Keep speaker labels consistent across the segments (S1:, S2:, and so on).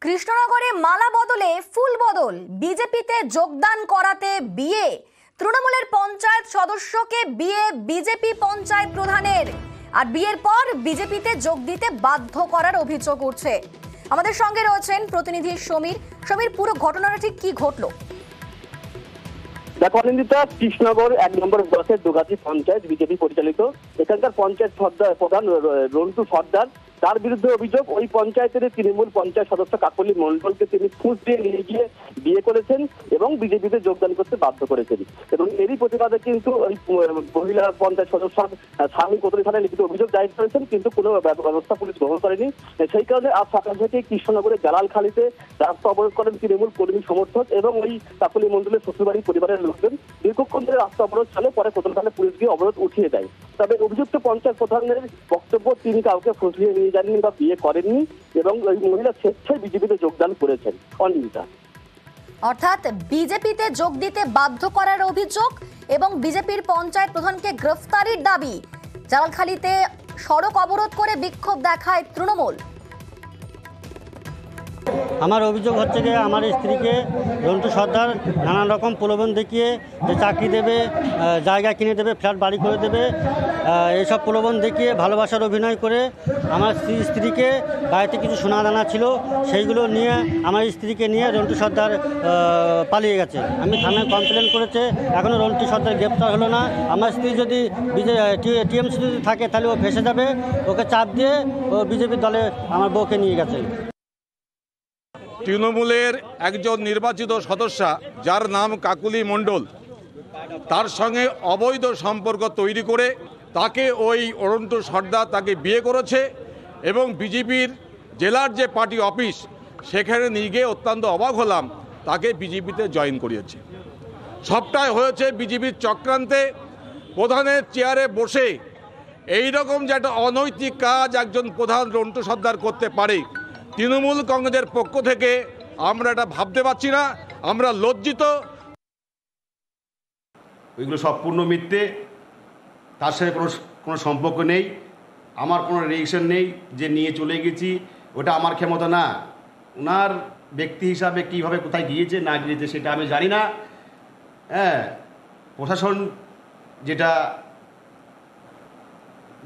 S1: কৃষ্ণনগরে মালা বদলে ফুল বদল, বিজেপিতে যোগদান করাতে বিয়ে। তৃণমূলের পঞ্চায়েত সদস্যকে বিয়ে বিজেপি পঞ্চায়েত প্রধানের, আর বিয়ের পর বিজেপিতে যোগ দিতে বাধ্য করার অভিযোগ উঠছে। আমাদের সঙ্গে রয়েছেন প্রতিনিধি সমীর। সমীর, পুরো ঘটনাটা ঠিক কি ঘটলো?
S2: দেখো অনিন্দিতা, কৃষ্ণনগর 1 নম্বর ব্লকের দুগাছি পঞ্চায়েত বিজেপি পরিচালিত। এখানকার পঞ্চায়েত প্রধান রন্টু সর্দার, তার বিরুদ্ধে অভিযোগ ওই পঞ্চায়েতের তৃণমূল পঞ্চায়েত সদস্য কাকলি মন্ডলকে তিনি ফুঁস দিয়ে নিয়ে গিয়ে বিয়ে করেছেন এবং বিজেপিতে যোগদান করতে বাধ্য করেছেন। এবং এরই প্রতিবাদে কিন্তু ওই মহিলা পঞ্চায়েত সদস্য স্বামী কোতোয়ালি থানায় লিখিত অভিযোগ দায়ের করেছেন, কিন্তু কোনো ব্যবস্থা পুলিশ গ্রহণ করেনি। সেই কারণে আজ সকাল থেকে কৃষ্ণনগরের জালালখালীতে রাস্তা অবরোধ করেন তৃণমূল কর্মী সমর্থক এবং ওই কাকলি মন্ডলের শ্বশুরবাড়ি পরিবারের লোকজন। দীর্ঘক্ষণ ধরে রাস্তা অবরোধ চলে, পরে কোতোয়ালি থানায় পুলিশ গিয়ে অবরোধ উঠিয়ে দেয়। তবে অভিযুক্ত পঞ্চায়েত প্রধানের বক্তব্য, তিনি কাউকে ফুসলিয়ে নিয়ে যাননি বা বিয়ে করেননি এবং ওই মহিলা স্বেচ্ছায় বিজেপিতে যোগদান করেছেন। অনিন্দিতা,
S1: অর্থাৎ বিজেপিতে যোগ দিতে বাধ্য করার অভিযোগ এবং বিজেপির পঞ্চায়েত প্রধানকে গ্রেফতারির দাবি। জালালখালীতে সড়ক অবরোধ করে বিক্ষোভ দেখায় তৃণমূল।
S3: আমার অভিযোগ হচ্ছে যে আমার স্ত্রীকে রন্টু সর্দার নানান রকম প্রলোভন দেখিয়ে যে চাকরি দেবে, জায়গা কিনে দেবে, ফ্ল্যাট বাড়ি করে দেবে, এইসব প্রলোভন দেখিয়ে ভালোবাসার অভিনয় করে আমার স্ত্রীকে বাড়িতে কিছু সোনা দানা ছিল সেইগুলো নিয়ে আমার স্ত্রীকে নিয়ে রন্টু সর্দার পালিয়ে গেছে। আমি থানায় কমপ্লেন করেছে, এখনও রন্টু সর্দার গ্রেপ্তার হলো না। আমার স্ত্রী যদি টিএমসি যদি থাকে তাহলে ও ফেসে যাবে, ওকে চাপ দিয়ে ও বিজেপির দলে আমার বউকে নিয়ে গেছে।
S4: তৃণমূলের একজন নির্বাচিত সদস্যা, যার নাম কাকুলি মণ্ডল, তার সঙ্গে অবৈধ সম্পর্ক তৈরি করে তাকে ওই রন্টু সর্দার তাকে বিয়ে করেছে এবং বিজেপির জেলার যে পার্টি অফিস সেখানে নিয়ে গিয়ে অত্যন্ত অবাক হলাম, তাকে বিজেপিতে জয়েন করিয়েছে। সবটাই হয়েছে বিজেপির চক্রান্তে। প্রধানের চেয়ারে বসে এই রকম যে একটা অনৈতিক কাজ একজন প্রধান রন্টু সর্দার করতে পারে, তৃণমূল কংগ্রেসের পক্ষ থেকে আমরা এটা ভাবতে পারছি না, আমরা লজ্জিত।
S5: ওইগুলো সব পূর্ণ মিথ্যে, তার সাথে কোনো সম্পর্ক নেই, আমার কোনো রিলেশন নেই যে নিয়ে চলে গেছি, ওটা আমার ক্ষমতা না। ওনার ব্যক্তি হিসাবে কীভাবে কোথায় গিয়েছে না গিয়েছে সেটা আমি জানি না। হ্যাঁ, প্রশাসন যেটা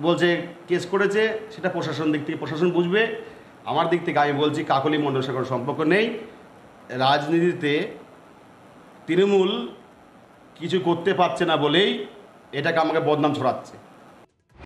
S5: বলছে কেস করেছে সেটা প্রশাসন দিক থেকে প্রশাসন বুঝবে। আমার দিক থেকে আমি বলছি কাকলি মণ্ডলের সাথে কোনো সম্পর্ক নেই। রাজনীতিতে তৃণমূল কিছু করতে পারছে না বলেই এটাকে আমাকে বদনাম ছড়াচ্ছে।